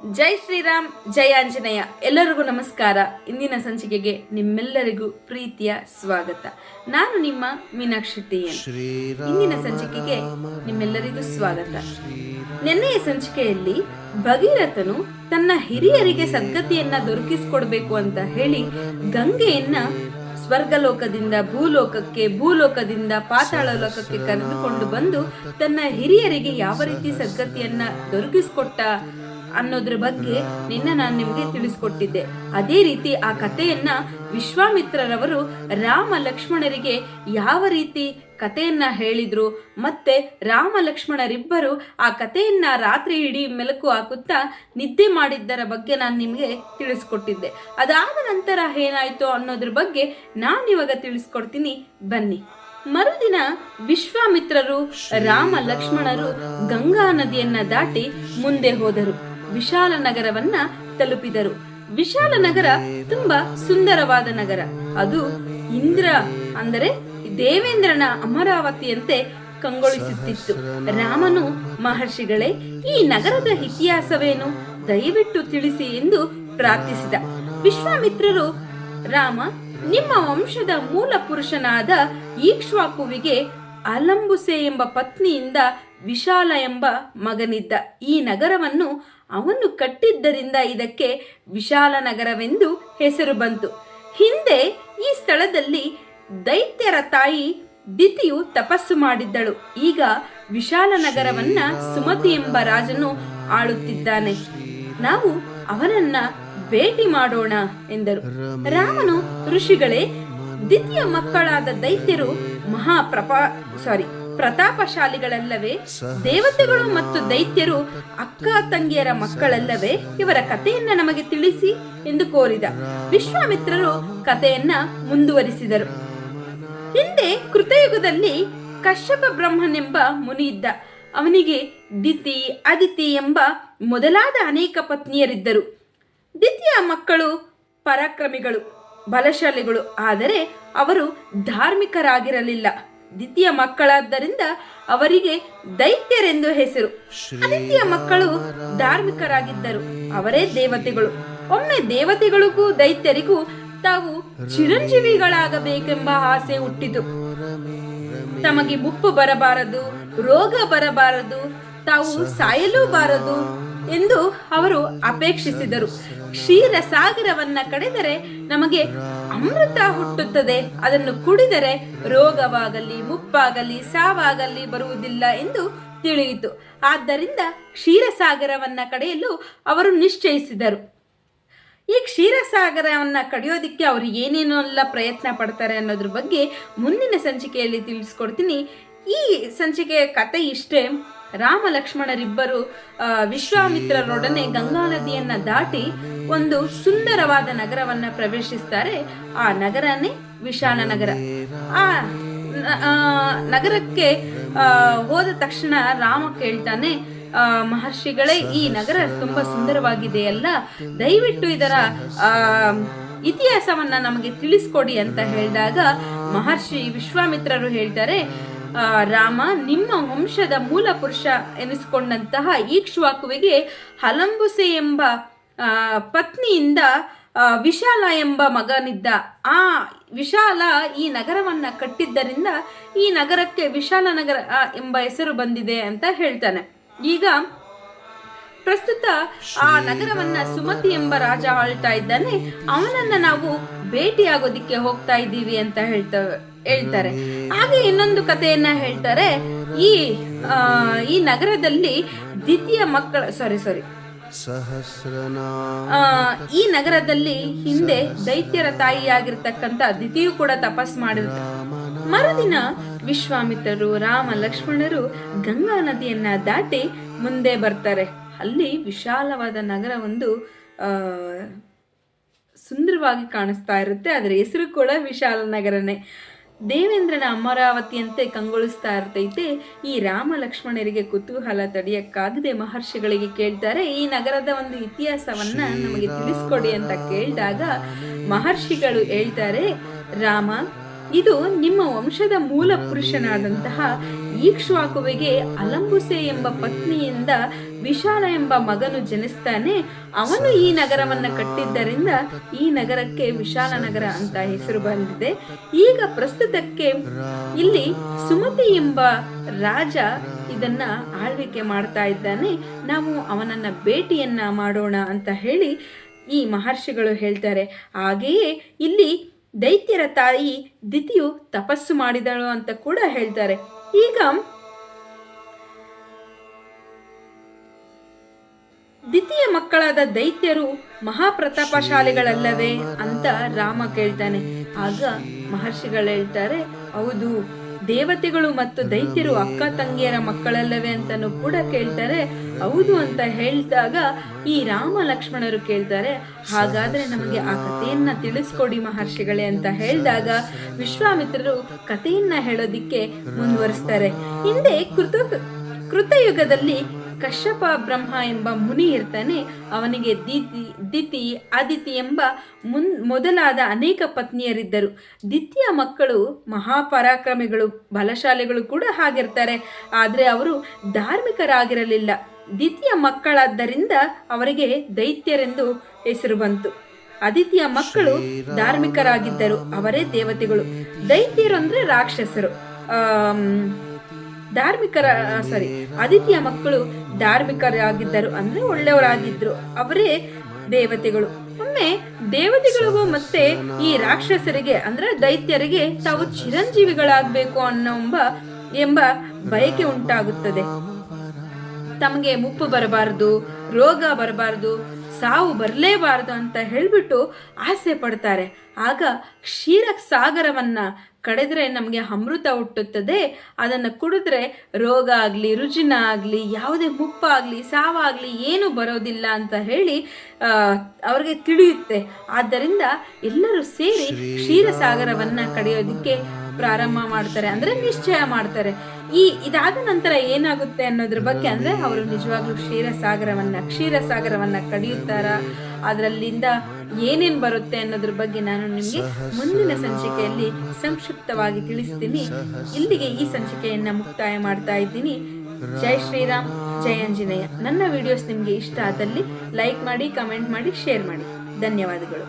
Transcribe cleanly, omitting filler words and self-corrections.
ಜೈ ಶ್ರೀರಾಮ್, ಜೈ ಆಂಜನೇಯ. ಎಲ್ಲರಿಗೂ ನಮಸ್ಕಾರ. ಇಂದಿನ ಸಂಚಿಕೆಗೆ ನಿಮ್ಮೆಲ್ಲರಿಗೂ ಪ್ರೀತಿಯ ಸ್ವಾಗತ. ನಾನು ನಿಮ್ಮ ಮೀನಾಕ್ಷಿ ಟಿ.ಎನ್. ಇಂದಿನ ಸಂಚಿಕೆಗೆ ನಿಮ್ಮೆಲ್ಲರಿಗೂ ಸ್ವಾಗತ. ನಿನ್ನೆಯ ಸಂಚಿಕೆಯಲ್ಲಿ ಭಗೀರಥನು ತನ್ನ ಹಿರಿಯರಿಗೆ ಸದ್ಗತಿಯನ್ನ ದೊರಕಿಸಿಕೊಡ್ಬೇಕು ಅಂತ ಹೇಳಿ ಗಂಗೆಯನ್ನ ಸ್ವರ್ಗಲೋಕದಿಂದ ಭೂಲೋಕಕ್ಕೆ, ಭೂಲೋಕದಿಂದ ಪಾತಾಳ ಲೋಕಕ್ಕೆ ಕರೆದುಕೊಂಡು ಬಂದು ತನ್ನ ಹಿರಿಯರಿಗೆ ಯಾವ ರೀತಿ ಸದ್ಗತಿಯನ್ನ ದೊರಕಿಸಿಕೊಟ್ಟ ಅನ್ನೋದ್ರ ಬಗ್ಗೆ ನಾನು ನಿಮಗೆ ತಿಳಿಸ್ಕೊಟ್ಟಿದ್ದೆ. ಅದೇ ರೀತಿ ಆ ಕಥೆಯನ್ನ ವಿಶ್ವಾಮಿತ್ರರವರು ರಾಮ ಲಕ್ಷ್ಮಣರಿಗೆ ಯಾವ ರೀತಿ ಕಥೆಯನ್ನ ಹೇಳಿದ್ರು, ಮತ್ತೆ ರಾಮ ಲಕ್ಷ್ಮಣರಿಬ್ಬರು ಆ ಕಥೆಯನ್ನ ರಾತ್ರಿ ಇಡೀ ಮೆಲುಕು ಹಾಕುತ್ತಾ ನಿದ್ದೆ ಮಾಡಿದ್ದರ ಬಗ್ಗೆ ನಾನು ನಿಮಗೆ ತಿಳಿಸ್ಕೊಟ್ಟಿದ್ದೆ. ಅದಾದ ನಂತರ ಏನಾಯ್ತು ಅನ್ನೋದ್ರ ಬಗ್ಗೆ ನಾನಿವಾಗ ತಿಳಿಸ್ಕೊಡ್ತೀನಿ, ಬನ್ನಿ. ಮರುದಿನ ವಿಶ್ವಾಮಿತ್ರರು ರಾಮ ಲಕ್ಷ್ಮಣರು ಗಂಗಾ ನದಿಯನ್ನ ದಾಟಿ ಮುಂದೆ ಹೋದರು. ವಿಶಾಲ ನಗರವನ್ನ ತಲುಪಿದರು. ವಿಶಾಲ ನಗರ ತುಂಬಾ ಸುಂದರವಾದ ನಗರ. ಅದು ಇಂದ್ರ ಅಂದರೆ ದೇವೇಂದ್ರನ ಅಮರಾವತಿಯಂತೆ ಕಂಗೊಳಿಸುತ್ತಿತ್ತು. ರಾಮನು, ಮಹರ್ಷಿಗಳೇ, ಈ ನಗರದ ಇತಿಹಾಸವೇನು, ದಯವಿಟ್ಟು ತಿಳಿಸಿ ಎಂದು ಪ್ರಾರ್ಥಿಸಿದ. ವಿಶ್ವಾಮಿತ್ರರು, ರಾಮ, ನಿಮ್ಮ ವಂಶದ ಮೂಲ ಪುರುಷನಾದ ಈಕ್ಷ್ವಾಕುವಿಗೆ ಅಲಂಬುಸೆ ಎಂಬ ಪತ್ನಿಯಿಂದ ವಿಶಾಲ ಎಂಬ ಮಗನಿದ್ದ. ಈ ನಗರವನ್ನು ಅವನು ಕಟ್ಟಿದ್ದರಿಂದ ಇದಕ್ಕೆ ವಿಶಾಲ ನಗರವೆಂದು ಹೆಸರು ಬಂತು. ಹಿಂದೆ ಈ ಸ್ಥಳದಲ್ಲಿ ದೈತ್ಯರ ತಾಯಿ ದಿತಿಯು ತಪಸ್ಸು ಮಾಡಿದ್ದಳು. ಈಗ ವಿಶಾಲ ನಗರವನ್ನ ಸುಮತಿ ಎಂಬ ರಾಜನು ಆಳುತ್ತಿದ್ದಾನೆ. ನಾವು ಅವನನ್ನ ಭೇಟಿ ಮಾಡೋಣ ಎಂದರು. ರಾಮನು, ಋಷಿಗಳೇ, ದಿತಿಯ ಮಕ್ಕಳಾದ ದೈತ್ಯರು ಪ್ರತಾಪಶಾಲಿಗಳಲ್ಲವೇ? ದೇವತೆಗಳು ಮತ್ತು ದೈತ್ಯರು ಅಕ್ಕ ತಂಗಿಯರ ಮಕ್ಕಳಲ್ಲವೇ? ಇವರ ಕಥೆಯನ್ನ ನಮಗೆ ತಿಳಿಸಿ ಎಂದು ಕೋರಿದ. ವಿಶ್ವಾಮಿತ್ರರು ಕಥೆಯನ್ನ ಮುಂದುವರಿಸಿದರು. ಹಿಂದೆ ಕೃತಯುಗದಲ್ಲಿ ಕಶ್ಯಪ ಬ್ರಹ್ಮನೆಂಬ ಮುನಿ ಇದ್ದ. ಅವನಿಗೆ ದಿತಿ, ಅದಿತಿ ಎಂಬ ಮೊದಲಾದ ಅನೇಕ ಪತ್ನಿಯರಿದ್ದರು. ದಿತಿಯ ಮಕ್ಕಳು ಪರಾಕ್ರಮಿಗಳು, ಬಲಶಾಲಿಗಳು. ಆದರೆ ಅವರು ಧಾರ್ಮಿಕರಾಗಿರಲಿಲ್ಲ. ದಿತಿಯ ಮಕ್ಕಳಾದ್ದರಿಂದ ಅವರಿಗೆ ದೈತ್ಯರೆಂದು ಹೆಸರು. ಅದಿತಿಯ ಮಕ್ಕಳು ಧಾರ್ಮಿಕರಾಗಿದ್ದರು. ಅವರೇ ದೇವತೆಗಳು. ಒಮ್ಮೆ ದೇವತೆಗಳಿಗೂ ದೈತ್ಯರಿಗೂ ತಾವು ಚಿರಂಜೀವಿಗಳಾಗಬೇಕೆಂಬ ಆಸೆ ಹುಟ್ಟಿತು. ತಮಗೆ ಮುಪ್ಪು ಬರಬಾರದು, ರೋಗ ಬರಬಾರದು, ತಾವು ಸಾಯಲೂಬಾರದು ಎಂದು ಅವರು ಅಪೇಕ್ಷಿಸಿದರು. ಕ್ಷೀರ ಸಾಗರವನ್ನ ಕಡೆದರೆ ನಮಗೆ ಅಮೃತ ಹುಟ್ಟುತ್ತದೆ, ಅದನ್ನು ಕುಡಿದರೆ ರೋಗವಾಗಲಿ, ಮುಪ್ಪಾಗಲಿ, ಸಾವಾಗಲಿ ಬರುವುದಿಲ್ಲ ಎಂದು ತಿಳಿಯಿತು. ಆದ್ದರಿಂದ ಕ್ಷೀರಸಾಗರವನ್ನ ಕಡೆಯಲು ಅವರು ನಿಶ್ಚಯಿಸಿದರು. ಈ ಕ್ಷೀರಸಾಗರವನ್ನ ಕಡಿಯೋದಿಕ್ಕೆ ಅವರು ಏನೇನೆಲ್ಲ ಪ್ರಯತ್ನ ಪಡ್ತಾರೆ ಅನ್ನೋದ್ರ ಬಗ್ಗೆ ಮುಂದಿನ ಸಂಚಿಕೆಯಲ್ಲಿ ತಿಳಿಸ್ಕೊಡ್ತೀನಿ. ಈ ಸಂಚಿಕೆಯ ಕತೆ ಇಷ್ಟೇ. ರಾಮ ಲಕ್ಷ್ಮಣರಿಬ್ಬರು ವಿಶ್ವಾಮಿತ್ರರೊಡನೆ ಗಂಗಾ ನದಿಯನ್ನ ದಾಟಿ ಒಂದು ಸುಂದರವಾದ ನಗರವನ್ನ ಪ್ರವೇಶಿಸ್ತಾರೆ. ಆ ನಗರನೇ ವಿಶಾಲ ನಗರ. ಆ ನಗರಕ್ಕೆ ಹೋದ ತಕ್ಷಣ ರಾಮ ಕೇಳ್ತಾನೆ, ಮಹರ್ಷಿಗಳೇ, ಈ ನಗರ ತುಂಬಾ ಸುಂದರವಾಗಿದೆಯಲ್ಲ, ದಯವಿಟ್ಟು ಇದರ ಇತಿಹಾಸವನ್ನ ನಮಗೆ ತಿಳಿಸ್ಕೊಡಿ ಅಂತ ಹೇಳಿದಾಗ ಮಹರ್ಷಿ ವಿಶ್ವಾಮಿತ್ರರು ಹೇಳ್ತಾರೆ, ರಾಮ, ನಿಮ್ಮ ವಂಶದ ಮೂಲ ಪುರುಷ ಎನಿಸಿಕೊಂಡಂತಹ ಈಕ್ಷ್ವಾಕುವಿಗೆ ಹಲಂಬುಸೆ ಎಂಬ ಪತ್ನಿಯಿಂದ ವಿಶಾಲ ಎಂಬ ಮಗನಿದ್ದ. ಆ ವಿಶಾಲ ಈ ನಗರವನ್ನ ಕಟ್ಟಿದ್ದರಿಂದ ಈ ನಗರಕ್ಕೆ ವಿಶಾಲ ನಗರ ಎಂಬ ಹೆಸರು ಬಂದಿದೆ ಅಂತ ಹೇಳ್ತಾನೆ. ಈಗ ಪ್ರಸ್ತುತ ಆ ನಗರವನ್ನ ಸುಮತಿ ಎಂಬ ರಾಜ ಆಳ್ತಾ ಇದ್ದಾನೆ. ಅವನನ್ನ ನಾವು ಭೇಟಿಯಾಗೋದಿಕ್ಕೆ ಹೋಗ್ತಾ ಇದ್ದೀವಿ ಅಂತ ಹೇಳ್ತಾರೆ. ಹಾಗೆ ಇನ್ನೊಂದು ಕಥೆಯನ್ನ ಹೇಳ್ತಾರೆ. ಈ ನಗರದಲ್ಲಿ ದ್ವಿತೀಯ ಮಕ್ಕಳ ಈ ನಗರದಲ್ಲಿ ಹಿಂದೆ ದೈತ್ಯರ ತಾಯಿಯಾಗಿರ್ತಕ್ಕಂಥ ದಿತಿಯು ಕೂಡ ತಪಸ್ ಮಾಡಿರ್ತಾರೆ. ಮರುದಿನ ವಿಶ್ವಾಮಿತ್ರರು, ರಾಮ ಲಕ್ಷ್ಮಣರು ಗಂಗಾ ನದಿಯನ್ನ ದಾಟಿ ಮುಂದೆ ಬರ್ತಾರೆ. ಅಲ್ಲಿ ವಿಶಾಲವಾದ ನಗರ ಒಂದು ಸುಂದರವಾಗಿ ಕಾಣಿಸ್ತಾ ಇರುತ್ತೆ. ಅದರ ಹೆಸರು ಕೂಡ ವಿಶಾಲ ನಗರನೇ. ದೇವೇಂದ್ರನ ಅಮರಾವತಿಯಂತೆ ಕಂಗೊಳಿಸ್ತಾ ಇರ್ತೈತೆ. ಈ ರಾಮ ಲಕ್ಷ್ಮಣರಿಗೆ ಕುತೂಹಲ ತಡೆಯಕ್ಕಾಗದೆ ಮಹರ್ಷಿಗಳಿಗೆ ಕೇಳ್ತಾರೆ, ಈ ನಗರದ ಒಂದು ಇತಿಹಾಸವನ್ನ ನಮಗೆ ತಿಳಿಸ್ಕೊಡಿ ಅಂತ ಕೇಳಿದಾಗ ಮಹರ್ಷಿಗಳು ಹೇಳ್ತಾರೆ, ರಾಮ, ಇದು ನಿಮ್ಮ ವಂಶದ ಮೂಲ ಪುರುಷನಾದಂತಹ ಈಕ್ಷ್ವಾಕುವಿಗೆ ಅಲಂಬುಸೆ ಎಂಬ ಪತ್ನಿಯಿಂದ ವಿಶಾಲ ಎಂಬ ಮಗನು ಜನಿಸ್ತಾನೆ. ಅವನು ಈ ನಗರವನ್ನ ಕಟ್ಟಿದ್ದರಿಂದ ಈ ನಗರಕ್ಕೆ ವಿಶಾಲ ನಗರ ಅಂತ ಹೆಸರು ಬಂದಿದೆ. ಈಗ ಪ್ರಸ್ತುತಕ್ಕೆ ಇಲ್ಲಿ ಸುಮತಿ ಎಂಬ ರಾಜ ಇದನ್ನ ಆಳ್ವಿಕೆ ಮಾಡ್ತಾ ಇದ್ದಾನೆ. ನಾವು ಅವನನ್ನ ಭೇಟಿಯನ್ನ ಮಾಡೋಣ ಅಂತ ಹೇಳಿ ಈ ಮಹರ್ಷಿಗಳು ಹೇಳ್ತಾರೆ. ಹಾಗೆಯೇ ಇಲ್ಲಿ ದೈತ್ಯರ ತಾಯಿ ದಿತಿಯು ತಪಸ್ಸು ಮಾಡಿದಳು ಅಂತ ಕೂಡ ಹೇಳ್ತಾರೆ. ಈಗ ದಿತಿಯ ಮಕ್ಕಳಾದ ದೈತ್ಯರು ಮಹಾಪ್ರತಾಪಶಾಲಿಗಳಲ್ಲವೇ ಅಂತ ರಾಮ ಕೇಳ್ತಾನೆ. ಆಗ ಮಹರ್ಷಿಗಳು ಹೇಳ್ತಾರೆ, ಹೌದು, ದೇವತೆಗಳು ಮತ್ತು ದೈತ್ಯರು ಅಕ್ಕ ತಂಗಿಯರ ಮಕ್ಕಳಲ್ಲವೇ ಅಂತನೂ ಕೂಡ ಕೇಳ್ತಾರೆ. ಹೌದು ಅಂತ ಹೇಳಿದಾಗ ಈ ರಾಮ ಲಕ್ಷ್ಮಣರು ಕೇಳ್ತಾರೆ, ಹಾಗಾದ್ರೆ ನಮಗೆ ಆ ಕಥೆಯನ್ನ ತಿಳಿಸ್ಕೊಡಿ ಮಹರ್ಷಿಗಳೇ ಅಂತ ಹೇಳಿದಾಗ ವಿಶ್ವಾಮಿತ್ರರು ಕಥೆಯನ್ನ ಹೇಳೋದಿಕ್ಕೆ ಮುಂದುವರಿಸ್ತಾರೆ. ಹಿಂದೆ ಕೃತಯುಗದಲ್ಲಿ ಕಶ್ಯಪ ಬ್ರಹ್ಮ ಎಂಬ ಮುನಿ ಇರ್ತಾನೆ. ಅವನಿಗೆ ದಿತಿ ಅದಿತಿ ಎಂಬ ಮೊದಲಾದ ಅನೇಕ ಪತ್ನಿಯರಿದ್ದರು. ದಿತಿಯ ಮಕ್ಕಳು ಮಹಾಪರಾಕ್ರಮಿಗಳು, ಬಲಶಾಲಿಗಳು ಕೂಡ ಆಗಿರ್ತಾರೆ. ಆದರೆ ಅವರು ಧಾರ್ಮಿಕರಾಗಿರಲಿಲ್ಲ. ದಿತಿಯ ಮಕ್ಕಳಾದ್ದರಿಂದ ಅವರಿಗೆ ದೈತ್ಯರೆಂದು ಹೆಸರು ಬಂತು. ಅದಿತಿಯ ಮಕ್ಕಳು ಧಾರ್ಮಿಕರಾಗಿದ್ದರು, ಅವರೇ ದೇವತೆಗಳು. ದೈತ್ಯರು ಅಂದ್ರೆ ರಾಕ್ಷಸರು. ಅದಿತಿಯ ಮಕ್ಕಳು ಧಾರ್ಮಿಕರಾಗಿದ್ದರು, ಅಂದ್ರೆ ಒಳ್ಳೆಯವರಾಗಿದ್ರು, ಅವರೇ ದೇವತೆಗಳು. ಒಮ್ಮೆ ದೇವತೆಗಳಿಗೂ ಮತ್ತೆ ಈ ರಾಕ್ಷಸರಿಗೆ ಅಂದ್ರೆ ದೈತ್ಯರಿಗೆ ತಾವು ಚಿರಂಜೀವಿಗಳಾಗಬೇಕು ಎಂಬ ಬಯಕೆ ಉಂಟಾಗುತ್ತದೆ. ತಮಗೆ ಮುಪ್ಪು ಬರಬಾರದು, ರೋಗ ಬರಬಾರದು, ಸಾವು ಬರಲೇಬಾರದು ಅಂತ ಹೇಳಿಬಿಟ್ಟು ಆಸೆ ಪಡ್ತಾರೆ. ಆಗ ಕ್ಷೀರ ಸಾಗರವನ್ನ ಕಡೆದ್ರೆ ನಮಗೆ ಅಮೃತ ಹುಟ್ಟುತ್ತದೆ, ಅದನ್ನು ಕುಡಿದ್ರೆ ರೋಗ ಆಗಲಿ, ರುಜಿನ ಆಗಲಿ, ಯಾವುದೇ ಮುಪ್ಪಾಗಲಿ, ಸಾವಾಗಲಿ ಏನೂ ಬರೋದಿಲ್ಲ ಅಂತ ಹೇಳಿ ಅವ್ರಿಗೆ ತಿಳಿಯುತ್ತೆ. ಆದ್ದರಿಂದ ಎಲ್ಲರೂ ಸೇರಿ ಕ್ಷೀರಸಾಗರವನ್ನು ಕಡಿಯೋದಕ್ಕೆ ಪ್ರಾರಂಭ ಮಾಡ್ತಾರೆ, ಅಂದರೆ ನಿಶ್ಚಯ ಮಾಡ್ತಾರೆ. ಇದಾದ ನಂತರ ಏನಾಗುತ್ತೆ ಅನ್ನೋದ್ರ ಬಗ್ಗೆ ಅಂದರೆ ಅವರು ನಿಜವಾಗ್ಲೂ ಕ್ಷೀರಸಾಗರವನ್ನು ಕಡಿಯುತ್ತಾರ, ಅದರಲ್ಲಿಂದ ಏನೇನು ಬರುತ್ತೆ ಅನ್ನೋದ್ರ ಬಗ್ಗೆ ನಾನು ನಿಮಗೆ ಮುಂದಿನ ಸಂಚಿಕೆಯಲ್ಲಿ ಸಂಕ್ಷಿಪ್ತವಾಗಿ ತಿಳಿಸ್ತೀನಿ. ಇಲ್ಲಿಗೆ ಈ ಸಂಚಿಕೆಯನ್ನು ಮುಕ್ತಾಯ ಮಾಡ್ತಾ ಇದ್ದೀನಿ. ಜೈ ಶ್ರೀರಾಮ್, ಜೈ ಆಂಜನೇಯ. ನನ್ನ ವಿಡಿಯೋಸ್ ನಿಮಗೆ ಇಷ್ಟ ಆದಲ್ಲಿ ಲೈಕ್ ಮಾಡಿ, ಕಮೆಂಟ್ ಮಾಡಿ, ಶೇರ್ ಮಾಡಿ. ಧನ್ಯವಾದಗಳು.